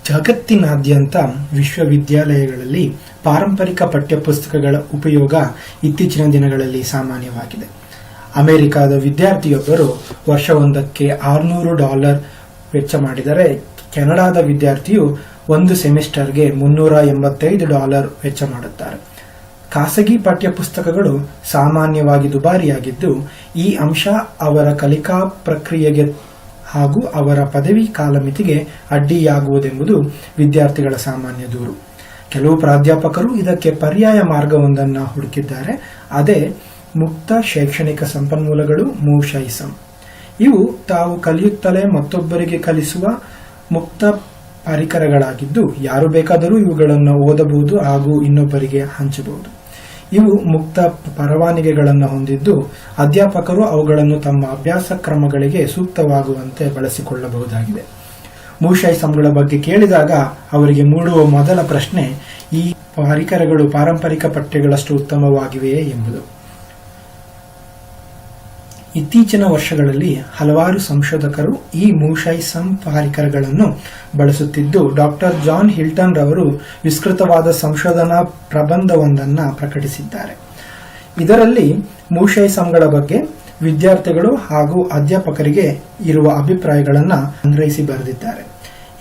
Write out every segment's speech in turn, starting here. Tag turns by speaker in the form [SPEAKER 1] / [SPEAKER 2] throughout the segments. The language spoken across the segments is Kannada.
[SPEAKER 1] ಜಗತ್ತಿನಾದ್ಯಂತ ವಿಶ್ವವಿದ್ಯಾಲಯಗಳಲ್ಲಿ ಪಾರಂಪರಿಕ ಪಠ್ಯಪುಸ್ತಕಗಳ ಉಪಯೋಗ ಇತ್ತೀಚಿನ ದಿನಗಳಲ್ಲಿ ಸಾಮಾನ್ಯವಾಗಿದೆ. ಅಮೆರಿಕದ ವಿದ್ಯಾರ್ಥಿಯೊಬ್ಬರು ವರ್ಷವೊಂದಕ್ಕೆ $600 ವೆಚ್ಚ ಮಾಡಿದರೆ, ಕೆನಡಾದ ವಿದ್ಯಾರ್ಥಿಯು ಒಂದು ಸೆಮಿಸ್ಟರ್ಗೆ $385 ವೆಚ್ಚ ಮಾಡುತ್ತಾರೆ. ಖಾಸಗಿ ಪಠ್ಯಪುಸ್ತಕಗಳು ಸಾಮಾನ್ಯವಾಗಿ ದುಬಾರಿಯಾಗಿದ್ದು, ಈ ಅಂಶ ಅವರ ಕಲಿಕಾ ಪ್ರಕ್ರಿಯೆಗೆ ಹಾಗೂ ಅವರ ಪದವಿ ಕಾಲಮಿತಿಗೆ ಅಡ್ಡಿಯಾಗುವುದೆಂಬುದು ವಿದ್ಯಾರ್ಥಿಗಳ ಸಾಮಾನ್ಯ ದೂರು. ಕೆಲವು ಪ್ರಾಧ್ಯಾಪಕರು ಇದಕ್ಕೆ ಪರ್ಯಾಯ ಮಾರ್ಗವೊಂದನ್ನು ಹುಡುಕಿದ್ದಾರೆ. ಅದೇ ಮುಕ್ತ ಶೈಕ್ಷಣಿಕ ಸಂಪನ್ಮೂಲಗಳು, ಮೂಶೈಸಂ. ಇವು ತಾವು ಕಲಿಯುತ್ತಲೇ ಮತ್ತೊಬ್ಬರಿಗೆ ಕಲಿಸುವ ಮುಕ್ತ ಪರಿಕರಗಳಾಗಿದ್ದು, ಯಾರು ಬೇಕಾದರೂ ಇವುಗಳನ್ನು ಓದಬಹುದು ಹಾಗೂ ಇನ್ನೊಬ್ಬರಿಗೆ ಹಂಚಬಹುದು. ಇವು ಮುಕ್ತ ಪರವಾನಗಿಗಳನ್ನು ಹೊಂದಿದ್ದು, ಅಧ್ಯಾಪಕರು ಅವುಗಳನ್ನು ತಮ್ಮ ಅಭ್ಯಾಸ ಕ್ರಮಗಳಿಗೆ ಸೂಕ್ತವಾಗುವಂತೆ ಬಳಸಿಕೊಳ್ಳಬಹುದಾಗಿದೆ. ಮೂಶೈಸಂಗಳ ಬಗ್ಗೆ ಕೇಳಿದಾಗ ಅವರಿಗೆ ಮೂಡುವ ಮೊದಲ ಪ್ರಶ್ನೆ, ಈ ಪರಿಕರಗಳು ಪಾರಂಪರಿಕ ಪಠ್ಯಗಳಷ್ಟು ಉತ್ತಮವಾಗಿವೆಯೇ ಎಂಬುದು. ಇತ್ತೀಚಿನ ವರ್ಷಗಳಲ್ಲಿ ಹಲವಾರು ಸಂಶೋಧಕರು ಈ ಮೂಶೈಸಂ ಪರಿಕರಗಳನ್ನು ಬಳಸುತ್ತಿದ್ದು, ಡಾಕ್ಟರ್ ಜಾನ್ ಹಿಲ್ಟನ್ ರವರು ವಿಸ್ತೃತವಾದ ಸಂಶೋಧನಾ ಪ್ರಬಂಧವೊಂದನ್ನು ಪ್ರಕಟಿಸಿದ್ದಾರೆ. ಇದರಲ್ಲಿ ಮೂಶೈಸಂಗಳ ಬಗ್ಗೆ ವಿದ್ಯಾರ್ಥಿಗಳು ಹಾಗೂ ಅಧ್ಯಾಪಕರಿಗೆ ಇರುವ ಅಭಿಪ್ರಾಯಗಳನ್ನು ಸಂಗ್ರಹಿಸಿ ಬರೆದಿದ್ದಾರೆ.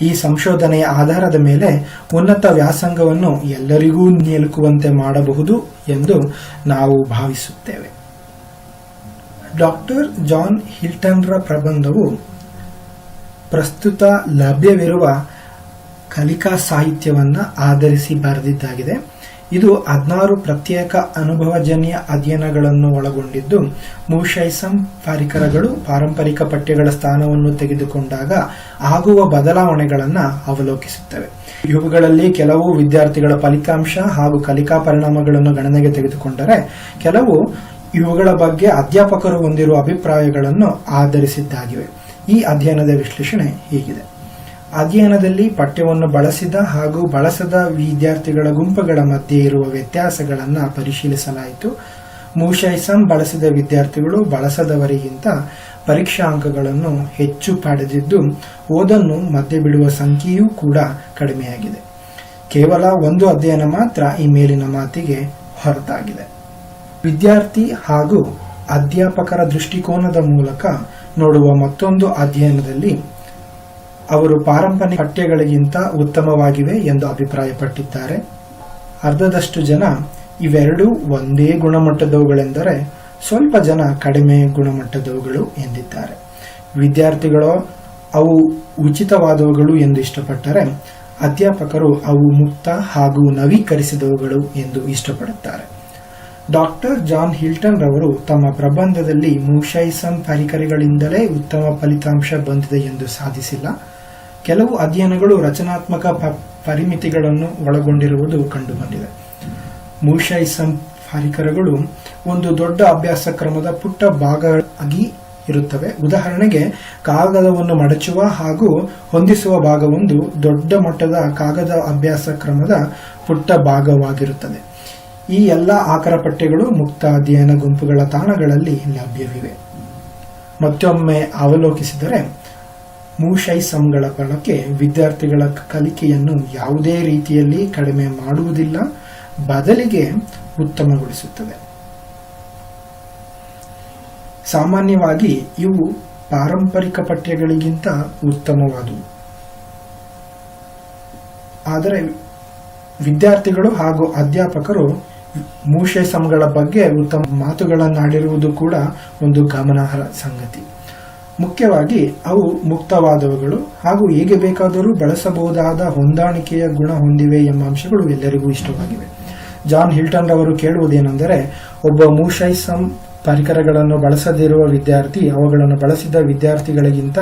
[SPEAKER 1] ಈ ಸಂಶೋಧನೆಯ ಆಧಾರದ ಮೇಲೆ ಉನ್ನತ ವ್ಯಾಸಂಗವನ್ನು ಎಲ್ಲರಿಗೂ ನಿಲುಕುವಂತೆ ಮಾಡಬಹುದು ಎಂದು ನಾವು ಭಾವಿಸುತ್ತೇವೆ. ಡಾಕ್ಟರ್ ಜಾನ್ ಹಿಲ್ಟನ್ರ ಪ್ರಬಂಧವು ಪ್ರಸ್ತುತ ಲಭ್ಯವಿರುವ ಕಲಿಕಾ ಸಾಹಿತ್ಯವನ್ನು ಆಧರಿಸಿ ಬರೆದಿದ್ದಾಗಿದೆ. ಇದು 16 ಪ್ರತ್ಯೇಕ ಅನುಭವಜನ್ಯ ಅಧ್ಯಯನಗಳನ್ನು ಒಳಗೊಂಡಿದ್ದು, ಮೂಶೈಸಂ ಪರಿಕರಗಳು ಪಾರಂಪರಿಕ ಪಠ್ಯಗಳ ಸ್ಥಾನವನ್ನು ತೆಗೆದುಕೊಂಡಾಗ ಆಗುವ ಬದಲಾವಣೆಗಳನ್ನು ಅವಲೋಕಿಸುತ್ತವೆ. ಇವುಗಳಲ್ಲಿ ಕೆಲವು ವಿದ್ಯಾರ್ಥಿಗಳ ಫಲಿತಾಂಶ ಹಾಗೂ ಕಲಿಕಾ ಪರಿಣಾಮಗಳನ್ನು ಗಣನೆಗೆ ತೆಗೆದುಕೊಂಡರೆ, ಕೆಲವು ಇವುಗಳ ಬಗ್ಗೆ ಅಧ್ಯಾಪಕರು ಹೊಂದಿರುವ ಅಭಿಪ್ರಾಯಗಳನ್ನು ಆಧರಿಸಿದ್ದಾಗಿವೆ. ಈ ಅಧ್ಯಯನದ ವಿಶ್ಲೇಷಣೆ ಹೀಗಿದೆ. ಅಧ್ಯಯನದಲ್ಲಿ ಪಠ್ಯವನ್ನು ಬಳಸಿದ ಹಾಗೂ ಬಳಸದ ವಿದ್ಯಾರ್ಥಿಗಳ ಗುಂಪುಗಳ ಮಧ್ಯೆ ಇರುವ ವ್ಯತ್ಯಾಸಗಳನ್ನು ಪರಿಶೀಲಿಸಲಾಯಿತು. ಮೂಶೈಸಂ ಬಳಸಿದ ವಿದ್ಯಾರ್ಥಿಗಳು ಬಳಸದವರಿಗಿಂತ ಪರೀಕ್ಷಾ ಅಂಕಗಳನ್ನು ಹೆಚ್ಚು ಪಡೆದಿದ್ದು, ಓದನ್ನು ಮಧ್ಯೆ ಬಿಡುವ ಸಂಖ್ಯೆಯೂ ಕೂಡ ಕಡಿಮೆಯಾಗಿದೆ. ಕೇವಲ ಒಂದು ಅಧ್ಯಯನ ಮಾತ್ರ ಈ ಮೇಲಿನ ಮಾತಿಗೆ ಹೊರತಾಗಿದೆ. ವಿದ್ಯಾರ್ಥಿ ಹಾಗೂ ಅಧ್ಯಾಪಕರ ದೃಷ್ಟಿಕೋನದ ಮೂಲಕ ನೋಡುವ ಮತ್ತೊಂದು ಅಧ್ಯಯನದಲ್ಲಿ ಅವರು ಪಾರಂಪರಿಕ ಪಠ್ಯಗಳಿಗಿಂತ ಉತ್ತಮವಾಗಿವೆ ಎಂದು ಅಭಿಪ್ರಾಯಪಟ್ಟಿದ್ದಾರೆ. ಅರ್ಧದಷ್ಟು ಜನ ಇವೆರಡೂ ಒಂದೇ ಗುಣಮಟ್ಟದವುಗಳೆಂದರೆ, ಸ್ವಲ್ಪ ಜನ ಕಡಿಮೆ ಗುಣಮಟ್ಟದವುಗಳು ಎಂದಿದ್ದಾರೆ. ವಿದ್ಯಾರ್ಥಿಗಳು ಅವು ಉಚಿತವಾದವುಗಳು ಎಂದು ಇಷ್ಟಪಟ್ಟರೆ, ಅಧ್ಯಾಪಕರು ಅವು ಮುಕ್ತ ಹಾಗೂ ನವೀಕರಿಸಿದವುಗಳು ಎಂದು ಇಷ್ಟಪಡುತ್ತಾರೆ. ಡಾಕ್ಟರ್ ಜಾನ್ ಹಿಲ್ಟನ್ ರವರು ತಮ್ಮ ಪ್ರಬಂಧದಲ್ಲಿ ಮೂಶೈಸಂ ಪರಿಕರಗಳಿಂದಲೇ ಉತ್ತಮ ಫಲಿತಾಂಶ ಬಂದಿದೆ ಎಂದು ಸಾಧಿಸಿಲ್ಲ. ಕೆಲವು ಅಧ್ಯಯನಗಳು ರಚನಾತ್ಮಕ ಪರಿಮಿತಿಗಳನ್ನು ಒಳಗೊಂಡಿರುವುದು ಕಂಡುಬಂದಿದೆ. ಮೂಶೈಸಂ ಪರಿಕರಗಳು ಒಂದು ದೊಡ್ಡ ಅಭ್ಯಾಸ ಕ್ರಮದ ಪುಟ್ಟ ಭಾಗವಾಗಿ ಇರುತ್ತವೆ. ಉದಾಹರಣೆಗೆ, ಕಾಗದವನ್ನು ಮಡಚುವ ಹಾಗೂ ಹೊಂದಿಸುವ ಭಾಗವೊಂದು ದೊಡ್ಡ ಮಟ್ಟದ ಕಾಗದ ಅಭ್ಯಾಸ ಕ್ರಮದ ಪುಟ್ಟ ಭಾಗವಾಗಿರುತ್ತದೆ. ಈ ಎಲ್ಲ ಆಕರ ಪಠ್ಯಗಳು ಮುಕ್ತ ಅಧ್ಯಯನ ಗುಂಪುಗಳ ತಾಣಗಳಲ್ಲಿ ಲಭ್ಯವಿವೆ. ಮತ್ತೊಮ್ಮೆ ಅವಲೋಕಿಸಿದರೆ, ಮೂಶೈಸಂಗಳ ಬಳಕೆ ವಿದ್ಯಾರ್ಥಿಗಳ ಕಲಿಕೆಯನ್ನು ಯಾವುದೇ ರೀತಿಯಲ್ಲಿ ಕಡಿಮೆ ಮಾಡುವುದಿಲ್ಲ, ಬದಲಿಗೆ ಉತ್ತಮಗೊಳಿಸುತ್ತದೆ. ಸಾಮಾನ್ಯವಾಗಿ ಇವು ಪಾರಂಪರಿಕ ಪಠ್ಯಗಳಿಗಿಂತ ಉತ್ತಮವಾದವು. ಆದರೆ ವಿದ್ಯಾರ್ಥಿಗಳು ಹಾಗೂ ಅಧ್ಯಾಪಕರು ಮೂಶೈಸಂಗಳ ಬಗ್ಗೆ ಉತ್ತಮ ಮಾತುಗಳನ್ನಾಡಿರುವುದು ಕೂಡ ಒಂದು ಗಮನಾರ್ಹ ಸಂಗತಿ. ಮುಖ್ಯವಾಗಿ ಅವು ಮುಕ್ತವಾದವುಗಳು ಹಾಗೂ ಹೇಗೆ ಬೇಕಾದರೂ ಬಳಸಬಹುದಾದ ಹೊಂದಾಣಿಕೆಯ ಗುಣ ಹೊಂದಿವೆ ಎಂಬ ಅಂಶಗಳು ಎಲ್ಲರಿಗೂ ಇಷ್ಟವಾಗಿವೆ. ಜಾನ್ ಹಿಲ್ಟನ್ ರವರು ಕೇಳುವುದೇನೆಂದರೆ, ಒಬ್ಬ ಮೂಶೈಸಂ ಪರಿಕರಗಳನ್ನು ಬಳಸದಿರುವ ವಿದ್ಯಾರ್ಥಿ ಅವುಗಳನ್ನು ಬಳಸಿದ ವಿದ್ಯಾರ್ಥಿಗಳಿಗಿಂತ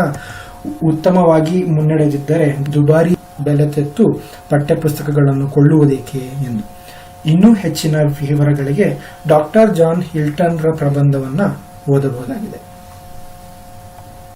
[SPEAKER 1] ಉತ್ತಮವಾಗಿ ಮುನ್ನಡೆದಿದ್ದರೆ ದುಬಾರಿ ಬೆಲೆ ತೆತ್ತು ಪಠ್ಯಪುಸ್ತಕಗಳನ್ನು ಕೊಳ್ಳುವುದೇಕೆ ಎಂದು. ಇನ್ನೂ ಹೆಚ್ಚಿನ ವಿವರಗಳಿಗೆ ಡಾಕ್ಟರ್ ಜಾನ್ ಹಿಲ್ಟನ್ ರ ಪ್ರಬಂಧವನ್ನು ಓದಬಹುದಾಗಿದೆ.